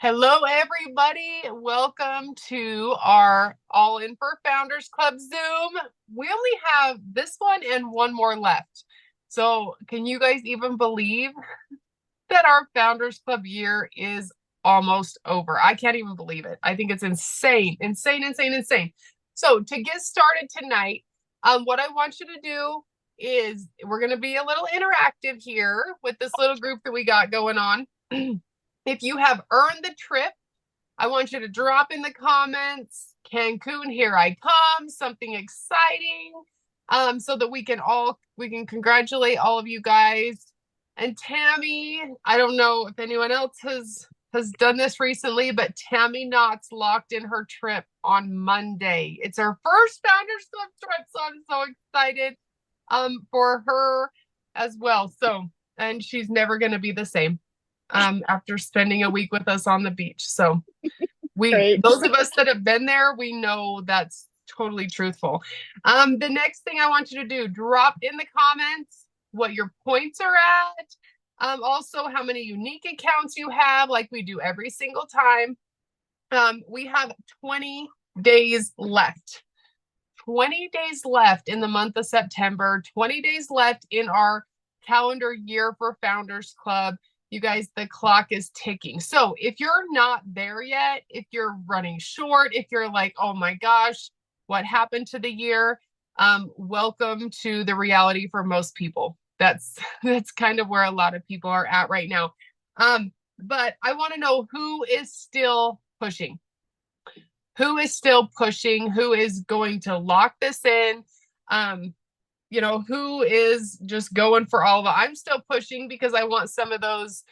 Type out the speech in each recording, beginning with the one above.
Hello, everybody. Welcome to our All In for Founders Club Zoom. We only have this one and one more left. So, can you guys even believe that our Founders Club year is almost over? I can't even believe it. I think it's insane, insane, insane, insane. So, to get started tonight, what I want you to do is we're going to be a little interactive here with this little group that we got going on. If you have earned the trip, I want you to drop in the comments, Cancun, here I come, something exciting, so that we can congratulate all of you guys. And Tammy, I don't know if anyone else has done this recently, but Tammy Knott's locked in her trip on Monday. It's her first Founders Club trip, so I'm so excited for her as well. So, and she's never going to be the same after spending a week with us on the beach. So those of us that have been there, we know that's totally truthful. The next thing I want you to do, drop in the comments what your points are at. Also how many unique accounts you have, like we do every single time. We have 20 days left. 20 days left in the month of September, 20 days left in our calendar year for Founders Club. You guys, the clock is ticking. So if you're not there yet, if you're running short, if you're like, oh my gosh, what happened to the year? Welcome to the reality for most people. That's kind of where a lot of people are at right now. But I want to know who is still pushing. Who is still pushing? Who is going to lock this in? Who is just going for all of it. I'm still pushing because I want some of those,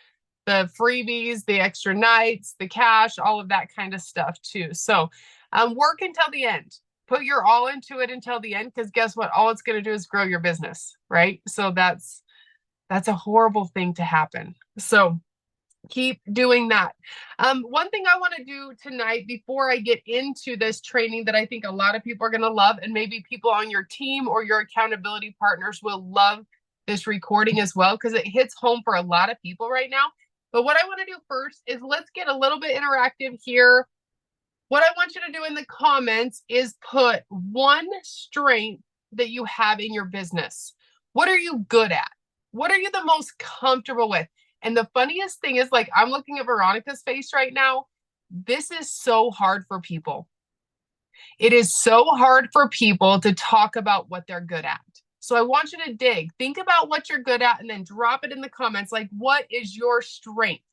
the freebies, the extra nights, the cash, all of that kind of stuff too. So work until the end. Put your all into it until the end, because guess what? All it's going to do is grow your business, right? So that's a horrible thing to happen. So keep doing that. One thing I want to do tonight before I get into this training that I think a lot of people are going to love, and maybe people on your team or your accountability partners will love this recording as well, because it hits home for a lot of people right now. But what I want to do first is let's get a little bit interactive here. What I want you to do in the comments is put one strength that you have in your business. What are you good at? What are you the most comfortable with? And the funniest thing is, like, I'm looking at Veronica's face right now. This is so hard for people. It is so hard for people to talk about what they're good at. So I want you to dig. Think about what you're good at and then drop it in the comments. Like, what is your strength?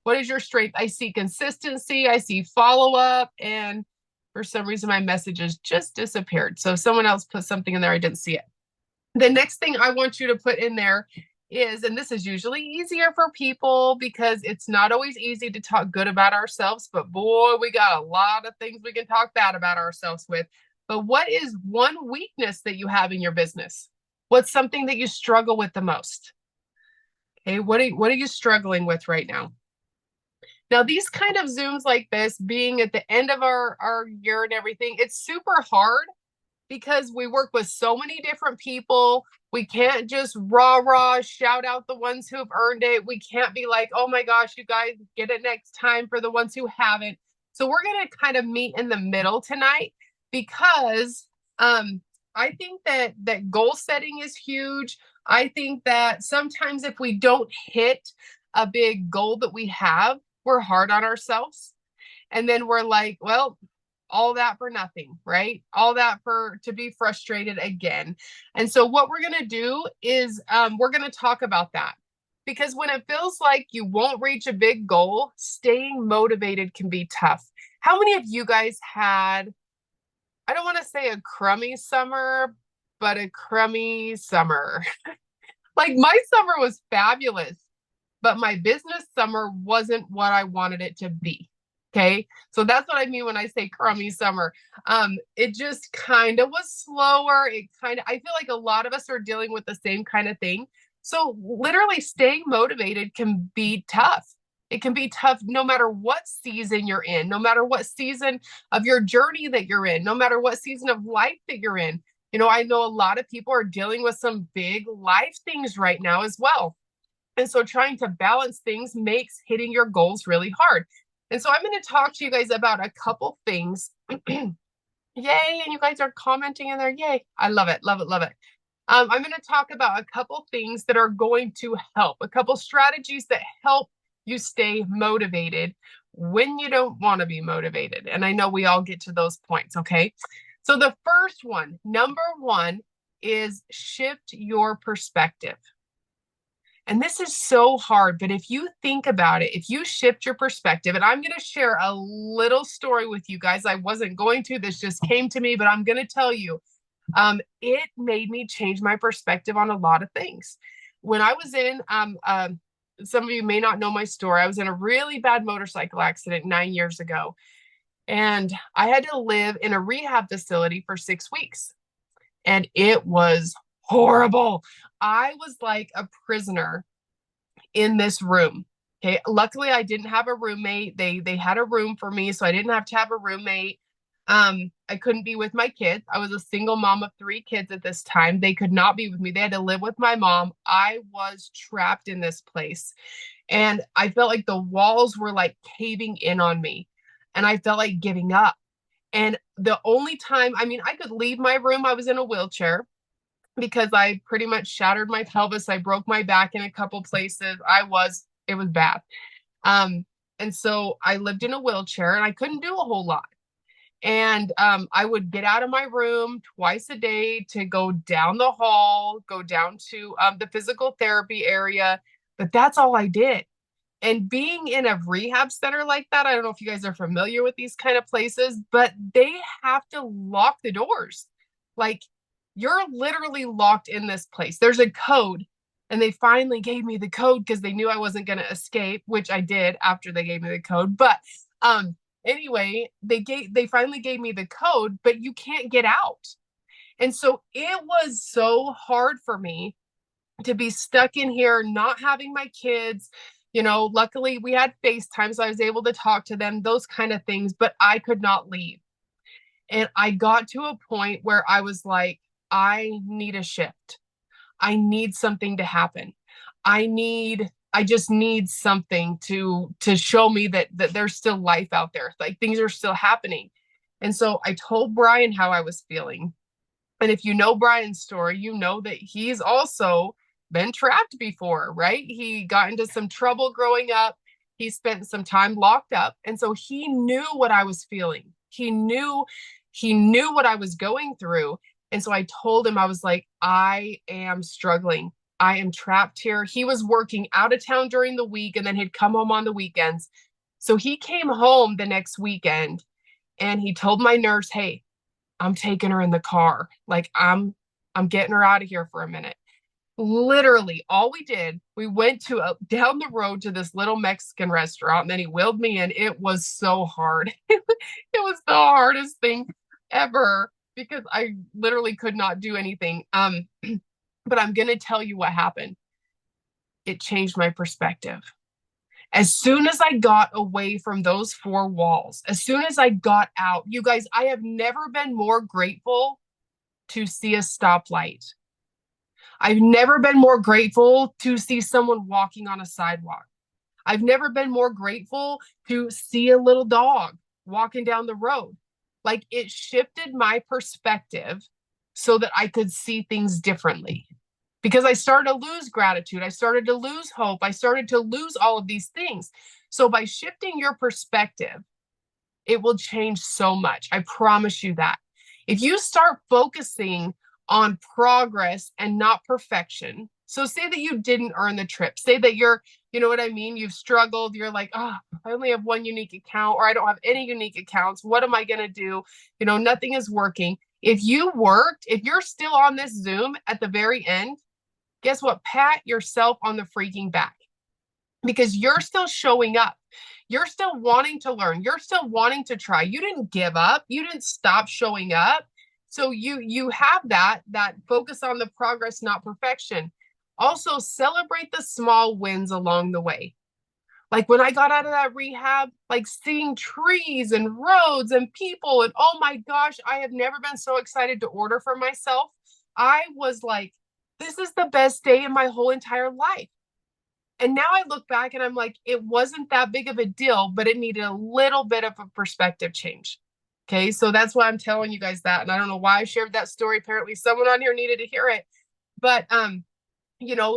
What is your strength? I see consistency. I see follow-up. And for some reason, my messages just disappeared. So someone else put something in there. I didn't see it. The next thing I want you to put in there is, and this is usually easier for people because it's not always easy to talk good about ourselves, but boy, we got a lot of things we can talk bad about ourselves with. But what is one weakness that you have in your business? What's something that you struggle with the most? Okay, what are you struggling with right now? Now, these kind of Zooms like this, being at the end of our year and everything, it's super hard because we work with so many different people. We can't just rah shout out the ones who have earned it. We can't be like, oh my gosh, you guys get it next time for the ones who haven't. So we're going to kind of meet in the middle tonight, because I think that goal setting is huge. I think that sometimes if we don't hit a big goal that we have, we're hard on ourselves. And then we're like, well, all that for nothing, right? All that to be frustrated again. And so what we're going to do is we're going to talk about that, because when it feels like you won't reach a big goal, staying motivated can be tough. How many of you guys had, I don't want to say a crummy summer, but a crummy summer? Like, my summer was fabulous, but my business summer wasn't what I wanted it to be. Okay, so that's what I mean when I say crummy summer. It just kind of was slower. I feel like a lot of us are dealing with the same kind of thing. So literally staying motivated can be tough. It can be tough no matter what season you're in, no matter what season of your journey that you're in, no matter what season of life that you're in. I know a lot of people are dealing with some big life things right now as well. And so trying to balance things makes hitting your goals really hard. And so I'm going to talk to you guys about a couple things. Yay. And you guys are commenting in there. Yay. I love it. Love it. Love it. I'm going to talk about a couple things that are going to help, a couple strategies that help you stay motivated when you don't want to be motivated. And I know we all get to those points. Okay. So the first one, number one, is shift your perspective. And this is so hard, but if you think about it, if you shift your perspective, and I'm going to share a little story with you guys. I wasn't going to, this just came to me, but I'm going to tell you, it made me change my perspective on a lot of things. When I was in, some of you may not know my story. I was in a really bad motorcycle accident 9 years ago, and I had to live in a rehab facility for 6 weeks, and it was horrible. I was like a prisoner in this room. Okay. Luckily, I didn't have a roommate. They had a room for me, so I didn't have to have a roommate. I couldn't be with my kids. I was a single mom of 3 kids at this time. They could not be with me. They had to live with my mom. I was trapped in this place. And I felt like the walls were like caving in on me. And I felt like giving up. And the only time, I mean, I could leave my room, I was in a wheelchair because I pretty much shattered my pelvis. I broke my back in a couple places. It was bad. And so I lived in a wheelchair and I couldn't do a whole lot. And I would get out of my room twice a day to go down the hall, go down to the physical therapy area. But that's all I did. And being in a rehab center like that, I don't know if you guys are familiar with these kind of places, but they have to lock the doors. Like, you're literally locked in this place. There's a code, and they finally gave me the code because they knew I wasn't going to escape, which I did after they gave me the code. But anyway, they finally gave me the code, but you can't get out. And so it was so hard for me to be stuck in here, not having my kids. You know, luckily we had FaceTime, so I was able to talk to them, those kind of things, but I could not leave. And I got to a point where I was like, I need a shift. I need something to happen. I just need something to show me that there's still life out there. Like, things are still happening. And so I told Brian how I was feeling. And if you know Brian's story, you know that he's also been trapped before, right? He got into some trouble growing up. He spent some time locked up. And so he knew what I was feeling. He knew what I was going through. And so I told him, I was like, I am struggling. I am trapped here. He was working out of town during the week and then he'd come home on the weekends. So he came home the next weekend and he told my nurse, hey, I'm taking her in the car. Like, I'm getting her out of here for a minute. Literally, all we did, we went to down the road to this little Mexican restaurant, and then he wheeled me in. It was so hard. It was the hardest thing ever because I literally could not do anything. But I'm going to tell you what happened. It changed my perspective. As soon as I got away from those 4 walls, as soon as I got out, you guys, I have never been more grateful to see a stoplight. I've never been more grateful to see someone walking on a sidewalk. I've never been more grateful to see a little dog walking down the road. Like, it shifted my perspective so that I could see things differently. Because I started to lose gratitude. I started to lose hope. I started to lose all of these things. So by shifting your perspective, it will change so much. I promise you that. If you start focusing on progress and not perfection. So say that you didn't earn the trip. Say that you know what I mean? You've struggled. You're like, oh, I only have 1 unique account, or I don't have any unique accounts. What am I going to do? You know, nothing is working. If you're still on this Zoom at the very end, guess what? Pat yourself on the freaking back because you're still showing up. You're still wanting to learn. You're still wanting to try. You didn't give up. You didn't stop showing up. So you have that focus on the progress, not perfection. Also, celebrate the small wins along the way. Like, when I got out of that rehab, like, seeing trees and roads and people, and oh my gosh, I have never been so excited to order for myself. I was like, this is the best day in my whole entire life. And now I look back and I'm like, it wasn't that big of a deal, but it needed a little bit of a perspective change. Okay. So that's why I'm telling you guys that. And I don't know why I shared that story. Apparently someone on here needed to hear it. But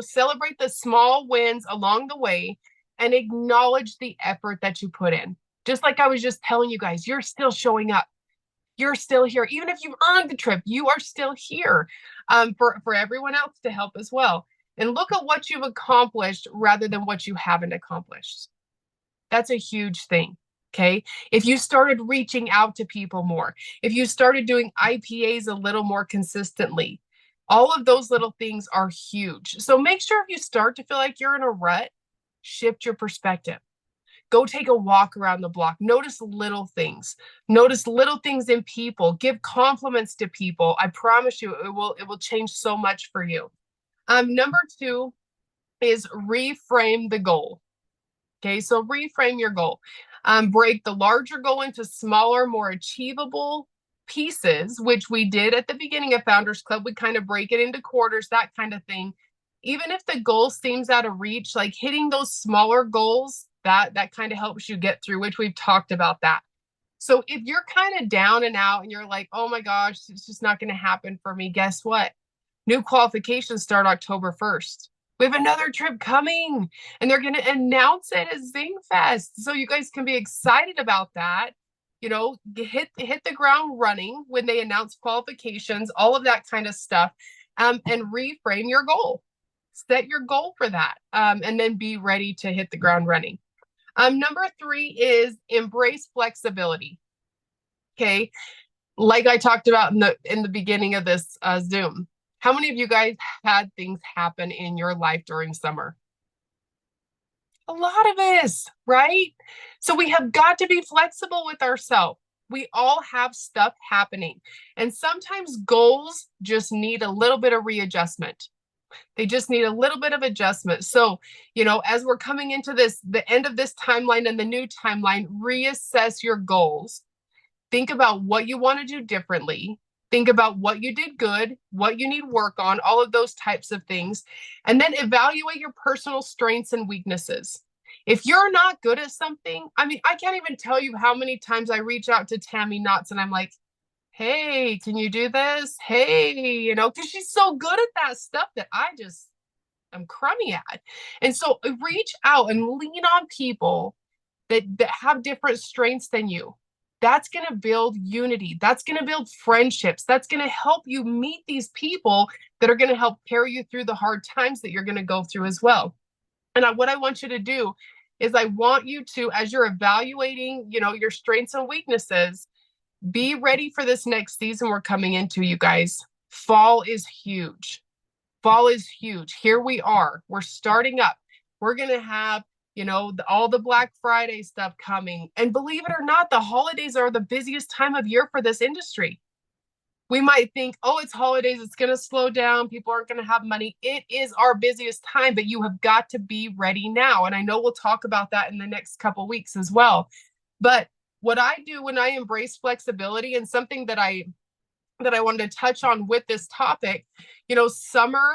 celebrate the small wins along the way and acknowledge the effort that you put in. Just like I was just telling you guys, you're still showing up. You're still here. Even if you've earned the trip, you are still here for everyone else to help as well. And look at what you've accomplished rather than what you haven't accomplished. That's a huge thing. Okay. If you started reaching out to people more, if you started doing IPAs a little more consistently, all of those little things are huge. So make sure if you start to feel like you're in a rut, shift your perspective. Go take a walk around the block. Notice little things. Notice little things in people. Give compliments to people. I promise you, it will change so much for you. Number 2 is reframe the goal. Okay, so reframe your goal. Break the larger goal into smaller, more achievable pieces, which we did at the beginning of Founders Club. We kind of break it into quarters, that kind of thing. Even if the goal seems out of reach, like hitting those smaller goals, that kind of helps you get through, which we've talked about that. So if you're kind of down and out and you're like, oh my gosh, it's just not going to happen for me, guess what? New qualifications start October 1st. We have another trip coming and they're going to announce it as Zing Fest. So you guys can be excited about that. Hit the ground running when they announce qualifications, all of that kind of stuff, and reframe your goal. Set your goal for that, and then be ready to hit the ground running. Number 3 is embrace flexibility. Okay, like I talked about in the beginning of this Zoom. How many of you guys had things happen in your life during summer? A lot of us, right? So we have got to be flexible with ourselves. We all have stuff happening. And sometimes goals just need a little bit of readjustment. They just need a little bit of adjustment. So, as we're coming into the end of this timeline and the new timeline, reassess your goals. Think about what you want to do differently. Think about what you did good, what you need work on, all of those types of things. And then evaluate your personal strengths and weaknesses. If you're not good at something, I can't even tell you how many times I reach out to Tammy Knotts and I'm like, hey, can you do this? Hey, because she's so good at that stuff that I'm crummy at. And so reach out and lean on people that have different strengths than you. That's going to build unity. That's going to build friendships. That's going to help you meet these people that are going to help carry you through the hard times that you're going to go through as well. And what I want you to do is I want you to, as you're evaluating, your strengths and weaknesses, be ready for this next season we're coming into, you guys. Fall is huge. Fall is huge. Here we are. We're starting up. We're going to have all the Black Friday stuff coming. And believe it or not, the holidays are the busiest time of year for this industry. We might think, oh, it's holidays, it's going to slow down, people aren't going to have money. It is our busiest time, but you have got to be ready now. And I know we'll talk about that in the next couple of weeks as well. But what I do when I embrace flexibility, and something that I wanted to touch on with this topic, summer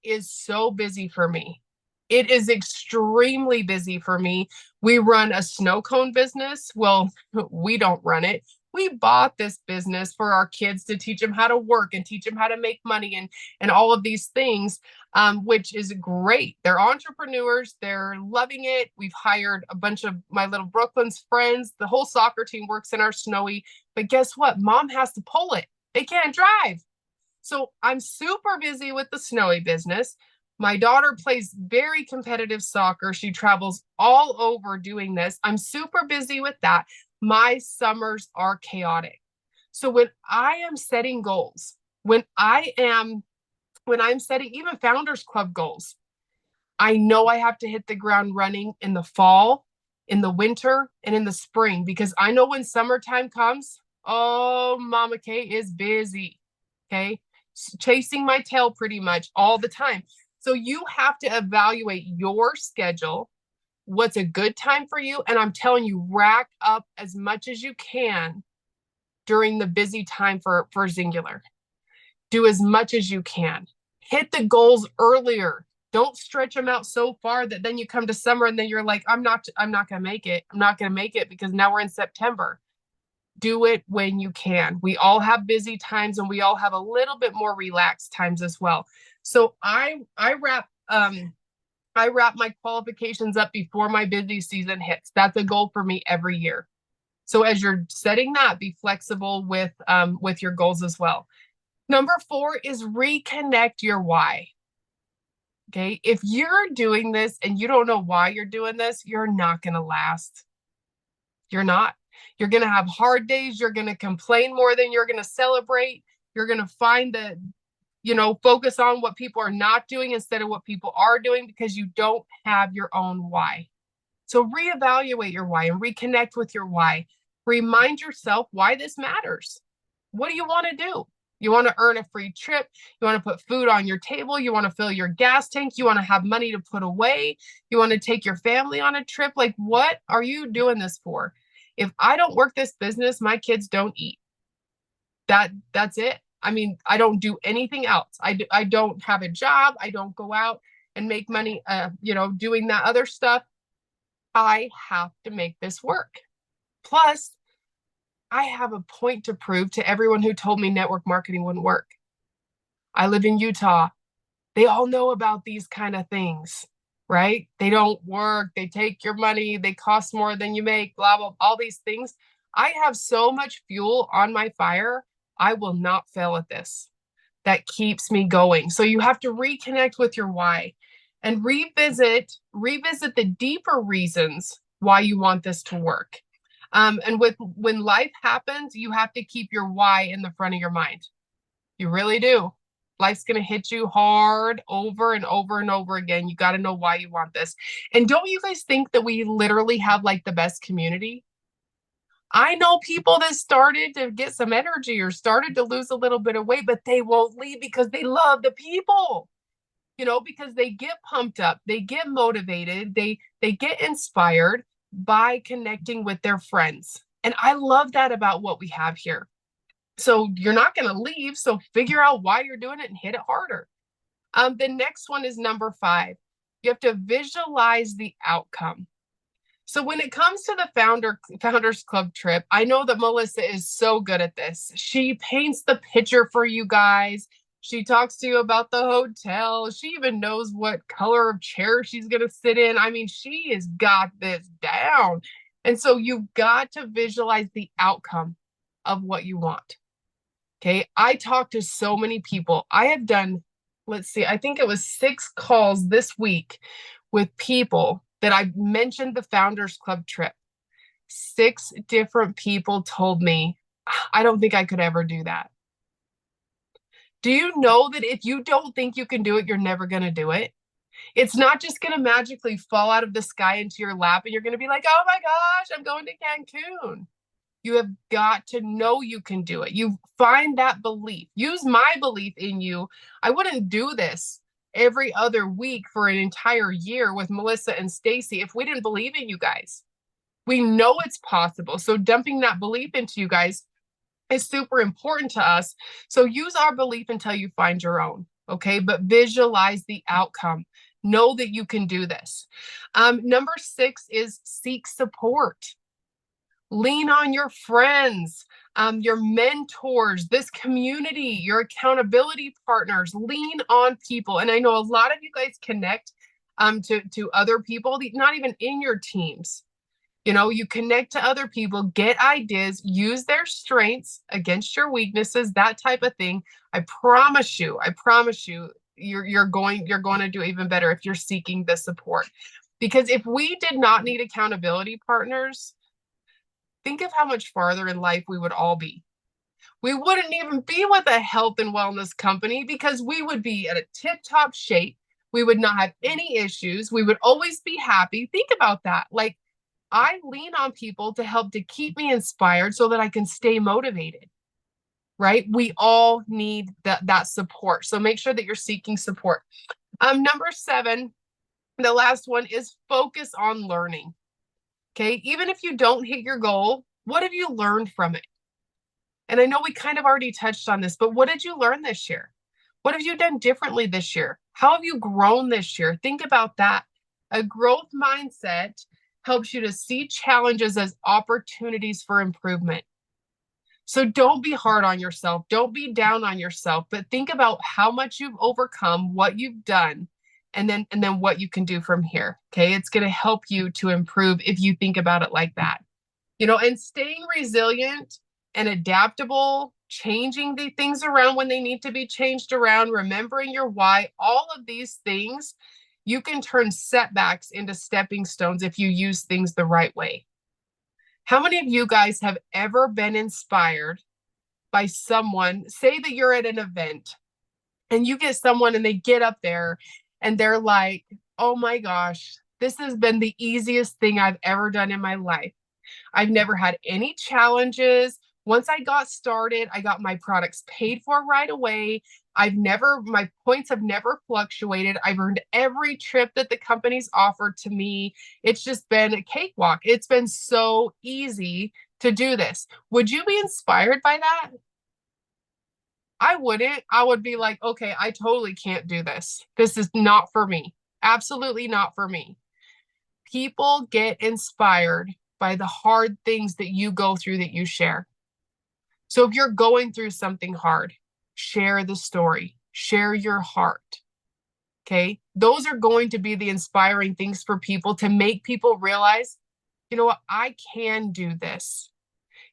is so busy for me. It is extremely busy for me. We run a snow cone business. Well, we don't run it. We bought this business for our kids to teach them how to work and teach them how to make money and all of these things, which is great. They're entrepreneurs. They're loving it. We've hired a bunch of my little Brooklyn's friends. The whole soccer team works in our snowy. But guess what? Mom has to pull it. They can't drive. So I'm super busy with the snowy business. My daughter plays very competitive soccer. She travels all over doing this. I'm super busy with that. My summers are chaotic. So when I am setting goals, when I'm setting even Founders Club goals, I know I have to hit the ground running in the fall, in the winter, and in the spring, because I know when summertime comes, oh, Mama Kay is busy. Okay. Chasing my tail pretty much all the time. So you have to evaluate your schedule, what's a good time for you. And I'm telling you, rack up as much as you can during the busy time for Singular. Do as much as you can. Hit the goals earlier. Don't stretch them out so far that then you come to summer and then you're like, I'm not going to make it. I'm not going to make it because now we're in September. Do it when you can. We all have busy times and we all have a little bit more relaxed times as well. So I wrap my qualifications up before my busy season hits. That's a goal for me every year. So as you're setting that, be flexible with your goals as well. Number 4 is reconnect your why. Okay. If you're doing this and you don't know why you're doing this, you're not going to last. You're not. You're going to have hard days. You're going to complain more than you're going to celebrate. You're going to find that, focus on what people are not doing instead of what people are doing because you don't have your own why. So reevaluate your why and reconnect with your why. Remind yourself why this matters. What do you want to do? You want to earn a free trip. You want to put food on your table. You want to fill your gas tank. You want to have money to put away. You want to take your family on a trip. Like, what are you doing this for? If I don't work this business, my kids don't eat. That's it. I mean, I don't do anything else. I don't have a job. I don't go out and make money, doing that other stuff. I have to make this work. Plus, I have a point to prove to everyone who told me network marketing wouldn't work. I live in Utah. They all know about these kind of things, right? They don't work. They take your money. They cost more than you make, blah, blah, all these things. I have so much fuel on my fire. I will not fail at this. That keeps me going. So you have to reconnect with your why and revisit the deeper reasons why you want this to work. And when life happens, you have to keep your why in the front of your mind. You really do. Life's going to hit you hard over and over and over again. You got to know why you want this. And don't you guys think that we literally have like the best community? I know people that started to get some energy or started to lose a little bit of weight, but they won't leave because they love the people, because they get pumped up, they get motivated, they get inspired by connecting with their friends. And I love that about what we have here. So you're not going to leave. So figure out why you're doing it and hit it harder. The next one is number 5. You have to visualize the outcome. So when it comes to the Founders Club trip, I know that Melissa is so good at this. She paints the picture for you guys. She talks to you about the hotel. She even knows what color of chair she's going to sit in. I mean, she has got this down. And so you've got to visualize the outcome of what you want. Okay. I talked to so many people. I have done, I think it was 6 calls this week with people that I mentioned the Founders Club trip. 6 different people told me, I don't think I could ever do that. Do you know that if you don't think you can do it, you're never going to do it? It's not just going to magically fall out of the sky into your lap and you're going to be like, oh my gosh, I'm going to Cancun. You have got to know you can do it. You find that belief. Use my belief in you. I wouldn't do this every other week for an entire year with Melissa and Stacy if we didn't believe in you guys. We know it's possible. So dumping that belief into you guys is super important to us. So use our belief until you find your own. Okay. But visualize the outcome. Know that you can do this. Number 6 is seek support. Lean on your friends, your mentors, this community, your accountability partners. Lean on people. And I know a lot of you guys connect to other people, not even in your teams. You connect to other people, get ideas, use their strengths against your weaknesses, that type of thing. I promise you, you're going to do even better if you're seeking the support. Because if we did not need accountability partners, think of how much farther in life we would all be. We wouldn't even be with a health and wellness company because we would be at a tip-top shape. We would not have any issues. We would always be happy. Think about that. Like, I lean on people to help to keep me inspired so that I can stay motivated, right? We all need that support. So make sure that you're seeking support. Number 7, the last one is focus on learning. Okay. Even if you don't hit your goal, what have you learned from it? And I know we kind of already touched on this, but what did you learn this year? What have you done differently this year? How have you grown this year? Think about that. A growth mindset helps you to see challenges as opportunities for improvement. So don't be hard on yourself. Don't be down on yourself, but think about how much you've overcome, what you've done, and then what you can do from here. Okay? It's going to help you to improve if you think about it like that. And staying resilient and adaptable, changing the things around when they need to be changed around, remembering your why, all of these things, you can turn setbacks into stepping stones if you use things the right way. How many of you guys have ever been inspired by someone? Say that you're at an event and you get someone and they get up there and they're like, oh my gosh, this has been the easiest thing I've ever done in my life. I've never had any challenges. Once I got started, I got my products paid for right away. My points have never fluctuated. I've earned every trip that the company's offered to me. It's just been a cakewalk. It's been so easy to do this. Would you be inspired by that? I wouldn't. I would be like, okay, I totally can't do this. This is not for me. Absolutely not for me. People get inspired by the hard things that you go through that you share. So if you're going through something hard, share the story, share your heart. Okay. Those are going to be the inspiring things for people to make people realize, you know what, I can do this.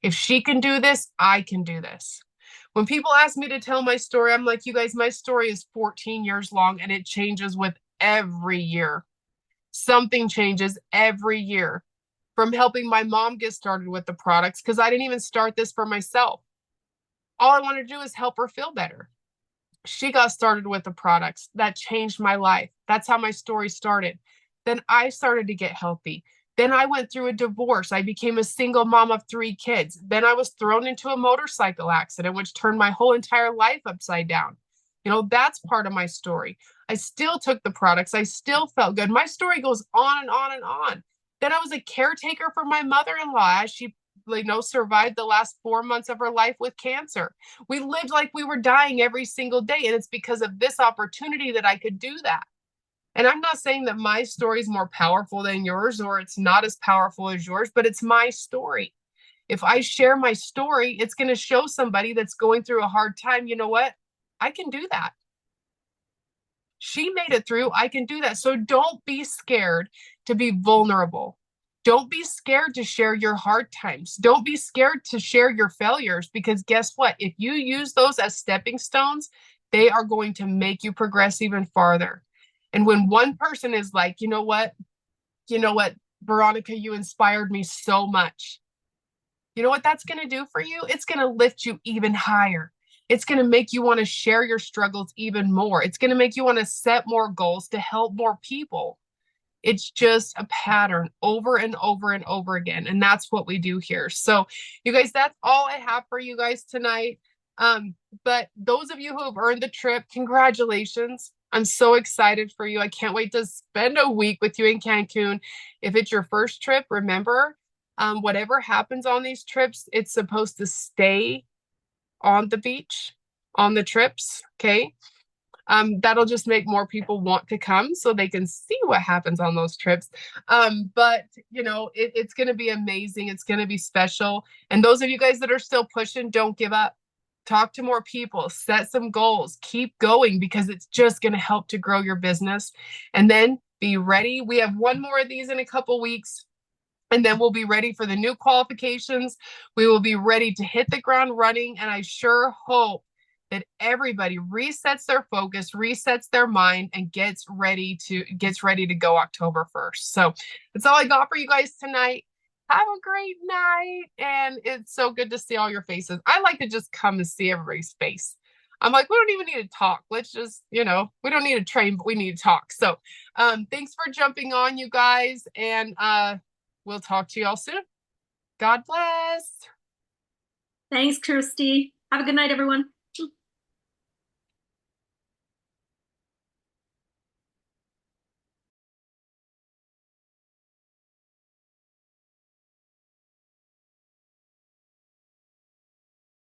If she can do this, I can do this. When people ask me to tell my story, I'm like, you guys, my story is 14 years long and it changes with every year. Something changes every year. From helping my mom get started with the products, because I didn't even start this for myself. All I wanted to do is help her feel better. She got started with the products. That changed my life. That's how my story started. Then I started to get healthy. Then I went through a divorce. I became a single mom of 3 kids. Then I was thrown into a motorcycle accident, which turned my whole entire life upside down. That's part of my story. I still took the products. I still felt good. My story goes on and on and on. Then I was a caretaker for my mother-in-law as she survived the last 4 months of her life with cancer. We lived like we were dying every single day. And it's because of this opportunity that I could do that. And I'm not saying that my story is more powerful than yours or it's not as powerful as yours, but it's my story. If I share my story, it's going to show somebody that's going through a hard time, you know what? I can do that. She made it through. I can do that. So don't be scared to be vulnerable. Don't be scared to share your hard times. Don't be scared to share your failures, because guess what? If you use those as stepping stones, they are going to make you progress even farther. And when one person is like, you know what, Veronica, you inspired me so much. You know what that's going to do for you? It's going to lift you even higher. It's going to make you want to share your struggles even more. It's going to make you want to set more goals to help more people. It's just a pattern over and over and over again. And that's what we do here. So, you guys, that's all I have for you guys tonight. But those of you who have earned the trip, congratulations. I'm so excited for you. I can't wait to spend a week with you in Cancun. If it's your first trip, remember, whatever happens on these trips, it's supposed to stay on the beach on the trips. Okay. That'll just make more people want to come so they can see what happens on those trips. But it's going to be amazing. It's going to be special. And those of you guys that are still pushing, don't give up. Talk to more people, set some goals, keep going, because it's just going to help to grow your business. And then be ready. We have one more of these in a couple weeks. And then we'll be ready for the new qualifications. We will be ready to hit the ground running. And I sure hope that everybody resets their focus, resets their mind, and gets ready to go October 1st. So that's all I got for you guys tonight. Have a great night. And it's so good to see all your faces. I like to just come and see everybody's face. I'm like, we don't even need to talk. Let's just, we don't need to train, but we need to talk. So thanks for jumping on, you guys. And we'll talk to you all soon. God bless. Thanks, Kristi. Have a good night, everyone.